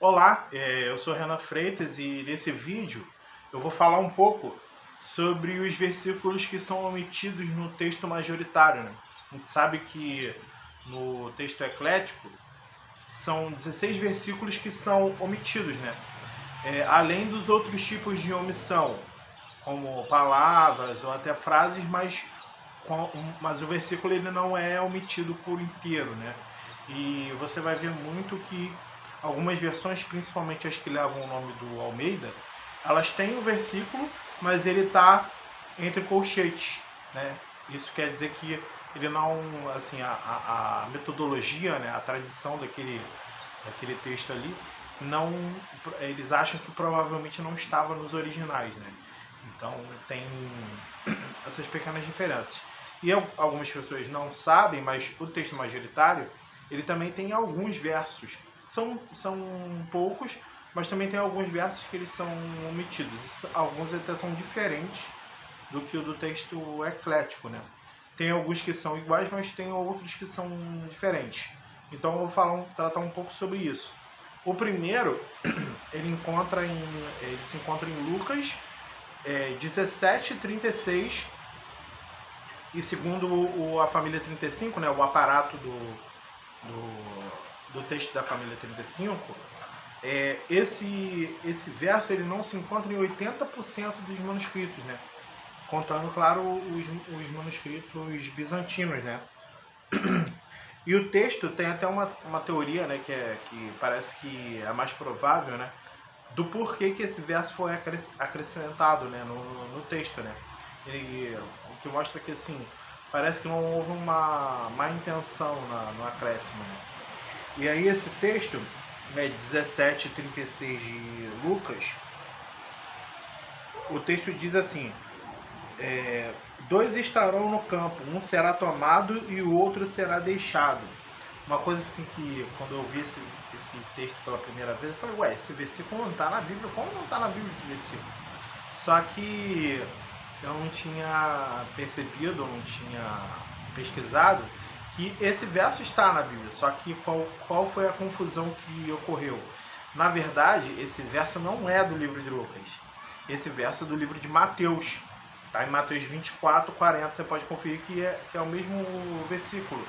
Olá, eu sou Renan Freitas e nesse vídeo eu vou falar um pouco sobre os versículos que são omitidos no texto majoritário, né? A gente sabe que no texto eclético são 16 versículos que são omitidos, né? Além dos outros tipos de omissão, como palavras ou até frases, mas o versículo ele não é omitido por inteiro, né? E você vai ver muito que algumas versões, principalmente as que levam o nome do Almeida, elas têm o versículo, mas ele está entre colchetes, né? Isso quer dizer que ele não, assim, a metodologia, né, a tradição daquele texto ali, não, eles acham que provavelmente não estava nos originais, né? Então tem essas pequenas diferenças. E algumas pessoas não sabem, mas o texto majoritário ele também tem alguns versos. São poucos, mas também tem alguns versos que eles são omitidos. Alguns até são diferentes do que o do texto eclético, né? Tem alguns que são iguais, mas tem outros que são diferentes. Então eu vou tratar um pouco sobre isso. O primeiro, ele se encontra em Lucas 17:36, e segundo a família 35, né, o aparato do texto da família 35, esse verso ele não se encontra em 80% dos manuscritos, né? Contando, claro, os manuscritos bizantinos, né? E o texto tem até uma teoria, né, que parece que é a mais provável, né, do porquê que esse verso foi acrescentado, né, no texto, né? E o que mostra que, assim, parece que não houve uma má intenção no acréscimo, né? E aí esse texto, né, 17:36 de Lucas, o texto diz assim: dois estarão no campo, um será tomado e o outro será deixado. Uma coisa assim que, quando eu vi esse texto pela primeira vez, eu falei, ué, esse versículo não está na Bíblia? Como não está na Bíblia esse versículo? Só que eu não tinha percebido, não tinha pesquisado que esse verso está na Bíblia. Só que qual foi a confusão que ocorreu? Na verdade, esse verso não é do livro de Lucas. Esse verso é do livro de Mateus. Tá? Em Mateus 24:40 você pode conferir que é o mesmo versículo.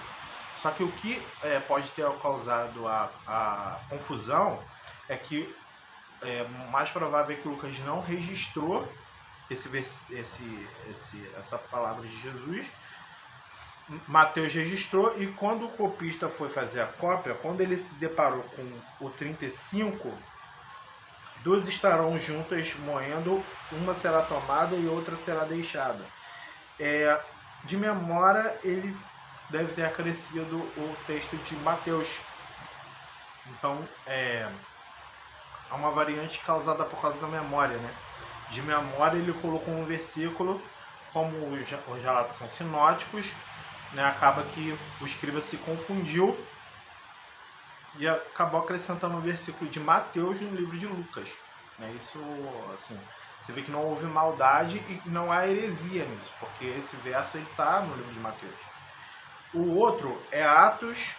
Só que o que pode ter causado a confusão é que mais provável é que Lucas não registrou essa palavra de Jesus. Mateus registrou, e quando o copista foi fazer a cópia, quando ele se deparou com o 35, duas estarão juntas moendo, uma será tomada e outra será deixada. De memória, ele deve ter acrescido o texto de Mateus. Então, é uma variante causada por causa da memória, né? De memória, ele colocou um versículo, como os relatos são sinóticos, né? Acaba que o escriba se confundiu e acabou acrescentando o versículo de Mateus no livro de Lucas, né? Isso, assim, você vê que não houve maldade e não há heresia nisso, porque esse verso está no livro de Mateus. O outro é Atos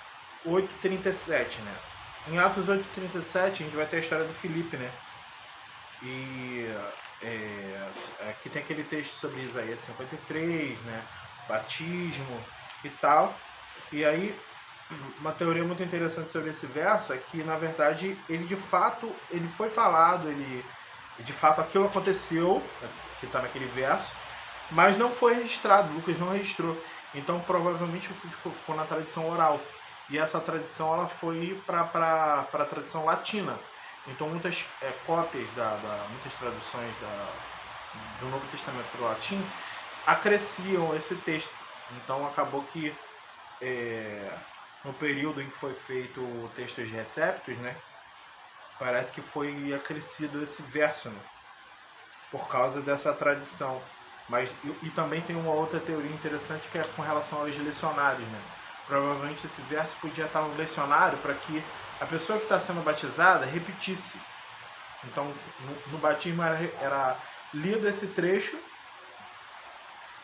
8:37, né? Em Atos 8:37 a gente vai ter a história do Filipe, né? E aqui tem aquele texto sobre Isaías 53, né? Batismo e tal. E aí, uma teoria muito interessante sobre esse verso é que, na verdade, ele foi falado, de fato aquilo aconteceu, que está naquele verso, mas não foi registrado, Lucas não registrou. Então, provavelmente, ficou na tradição oral. E essa tradição ela foi para a tradição latina. Então, muitas cópias, muitas traduções do Novo Testamento para o latim acresciam esse texto. Então, acabou que no período em que foi feito o texto de Receptus, né, parece que foi acrescido esse verso, né, por causa dessa tradição. Mas, e também tem uma outra teoria interessante que é com relação aos lecionários, né? Provavelmente esse verso podia estar no lecionário para que a pessoa que está sendo batizada repetisse. Então, no batismo era lido esse trecho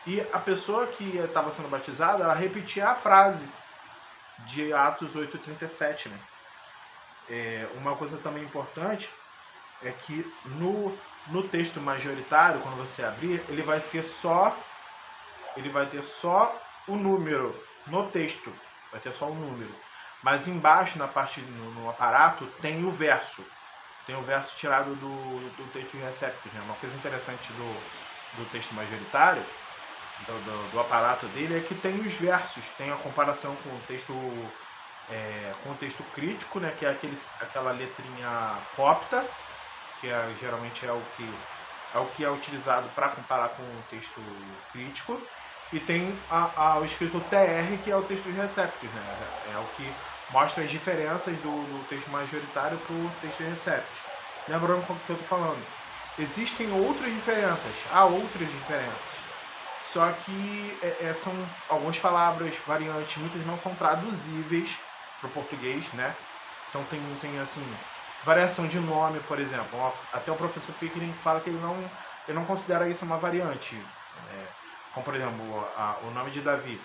e a pessoa que estava sendo batizada, ela repetia a frase de Atos 8:37, né? uma coisa também importante é que no texto majoritário, quando você abrir, ele vai ter só o número no texto, vai ter só o número. Mas embaixo, na parte no aparato, tem o verso. Tem o verso tirado do texto Receptus, né? Uma coisa interessante do texto majoritário, do aparato dele, é que tem os versos, tem a comparação com o texto crítico, né? Que é aquela letrinha copta, que geralmente é o que é utilizado para comparar com o texto crítico, e tem o escrito TR, que é o texto Receptus, né? É o que mostra as diferenças do texto majoritário para o texto Receptus. Lembrando o que eu estou falando, existem outras diferenças, há outras diferenças, só que são algumas palavras variantes, muitas não são traduzíveis para o português, né? Então tem assim, variação de nome, por exemplo. Até o professor Pickering fala que ele não considera isso uma variante. Como, por exemplo, o nome de Davi.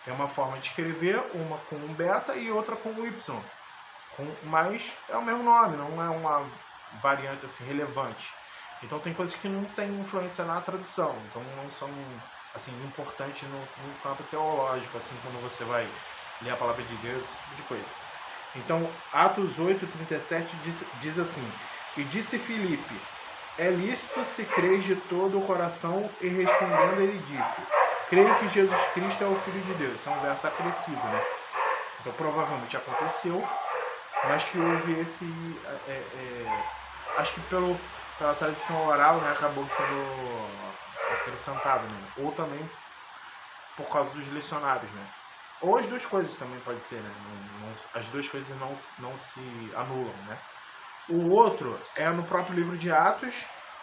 Tem uma forma de escrever, uma com um beta e outra com um Y. Mas é o mesmo nome, não é uma variante assim, relevante. Então tem coisas que não têm influência na tradução. Então não são assim, importantes no campo teológico, assim, quando você vai ler a palavra de Deus, esse tipo de coisa. Então, Atos 8:37 diz assim: E disse Filipe: É lícito se crês de todo o coração? E respondendo ele disse: Creio que Jesus Cristo é o Filho de Deus. Isso é um verso acrescido, né? Então provavelmente aconteceu, mas que houve esse... acho que pela tradição oral, né, acabou sendo acrescentado, né? Ou também por causa dos lecionários, né? Ou as duas coisas também pode ser, né? As duas coisas não se anulam, né? O outro é no próprio livro de Atos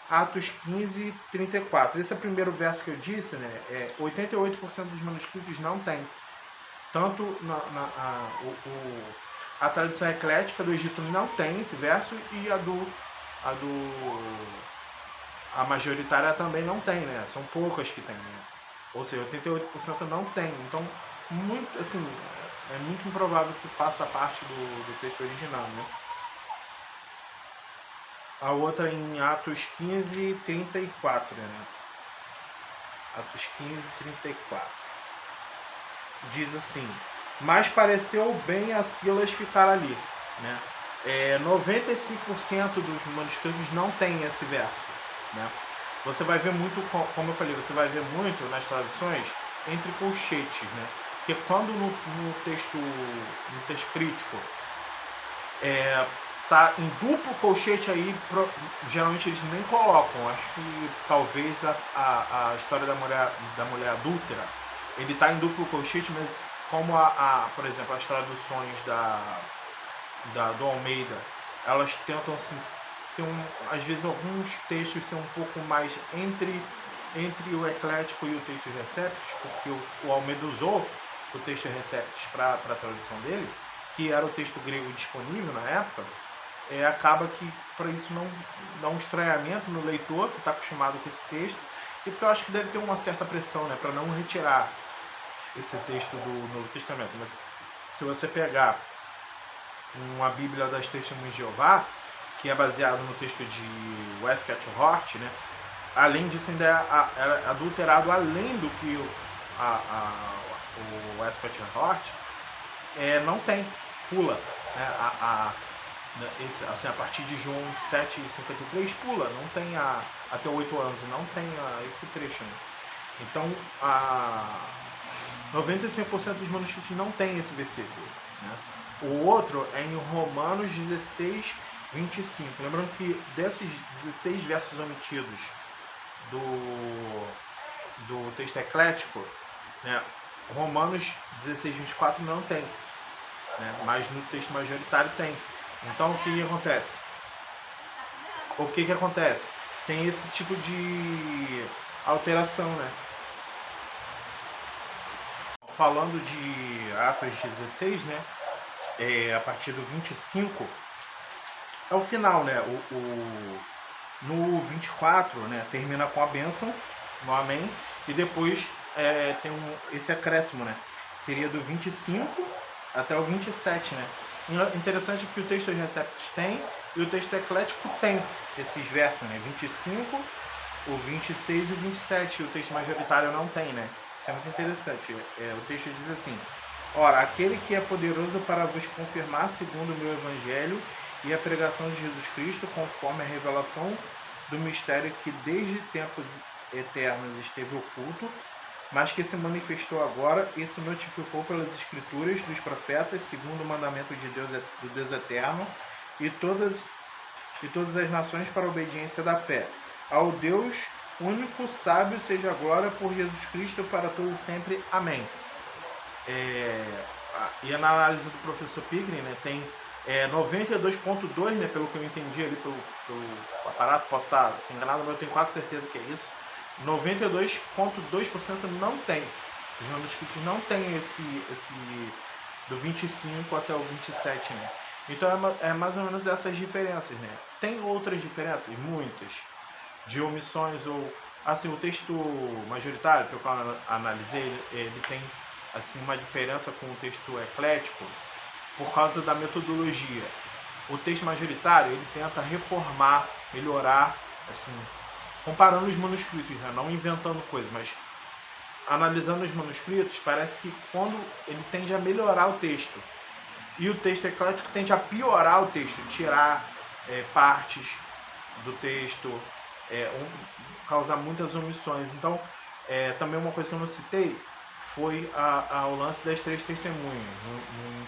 15:34. Esse é o primeiro verso que eu disse, né? 88% dos manuscritos não tem. Tanto a tradição eclética do Egito não tem esse verso, e a majoritária também não tem, né? São poucas que tem, né? Ou seja, 88% não tem. Então, é muito improvável que faça parte do texto original, né? A outra em Atos 15:34, né? Atos 15:34. Diz assim: Mas pareceu bem a Silas ficar ali, né? 95% dos manuscritos não tem esse verso, né? Você vai ver muito, como eu falei, você vai ver muito nas traduções entre colchetes, né? Porque quando no texto crítico tá em duplo colchete, aí geralmente eles nem colocam. Acho que talvez a história da mulher adúltera, ele tá em duplo colchete, mas como por exemplo, as traduções do Almeida, elas tentam assim, às vezes alguns textos ser um pouco mais entre o eclético e o texto Receptus, porque o Almeida usou o texto Receptus para a tradução dele, que era o texto grego disponível na época. Acaba que para isso não dá um estranhamento no leitor que está acostumado com esse texto, e porque eu acho que deve ter uma certa pressão, né, para não retirar esse texto do Novo Testamento. Mas se você pegar uma Bíblia das Testemunhas de Jeová, que é baseado no texto de Westcott Hort, né, além disso ainda é adulterado além do que o Westcott Hort, não tem, pula, né, assim, a partir de João 7:53 pula, não tem até 8 anos, não tem esse trecho, né? Então 95% dos manuscritos não tem esse versículo, né? O outro é em Romanos 16:25. Lembrando que desses 16 versos omitidos do texto eclético, né, Romanos 16:24 não tem, né, mas no texto majoritário tem. Então o que acontece? Tem esse tipo de alteração, né? Falando de Atos 16, né? A partir do 25 é o final, né? No 24, né? Termina com a bênção, no amém, e depois tem esse acréscimo, né? Seria do 25 até o 27, né? Interessante que o texto de Receptus tem e o texto eclético tem esses versos, né? 25, o 26 e o 27, o texto majoritário não tem, né? Isso é muito interessante. O texto diz assim: ora, aquele que é poderoso para vos confirmar segundo o meu evangelho e a pregação de Jesus Cristo, conforme a revelação do mistério que desde tempos eternos esteve oculto, mas que se manifestou agora e se notificou pelas Escrituras dos profetas, segundo o mandamento de Deus, do Deus eterno, e todas as nações para a obediência da fé. Ao Deus único, sábio, seja a glória por Jesus Cristo para todos sempre. Amém. E na análise do professor Pickering, né, tem 92,2, né, pelo que eu entendi ali pelo aparato, posso estar enganado, mas eu tenho quase certeza que é isso. 92,2% não tem. Os manuscritos não tem esse do 25 até o 27, né? Então é mais ou menos essas diferenças, né? Tem outras diferenças, muitas, de omissões ou assim, o texto majoritário que eu analisei, ele tem assim uma diferença com o texto eclético por causa da metodologia. O texto majoritário, ele tenta reformar, melhorar, assim, comparando os manuscritos, né? Não inventando coisas, mas analisando os manuscritos, parece que quando ele tende a melhorar o texto, e o texto eclético tende a piorar o texto, tirar partes do texto, causar muitas omissões. Então, também uma coisa que eu não citei foi o lance das 3 testemunhas,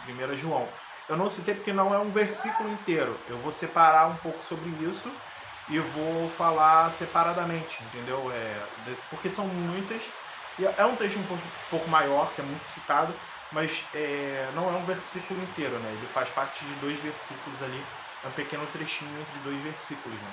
em 1 João. Eu não citei porque não é um versículo inteiro. Eu vou separar um pouco sobre isso e vou falar separadamente, entendeu? Porque são muitas. E é um texto um pouco maior, que é muito citado, mas não é um versículo inteiro, né? Ele faz parte de 2 versículos ali, é um pequeno trechinho entre 2 versículos, né?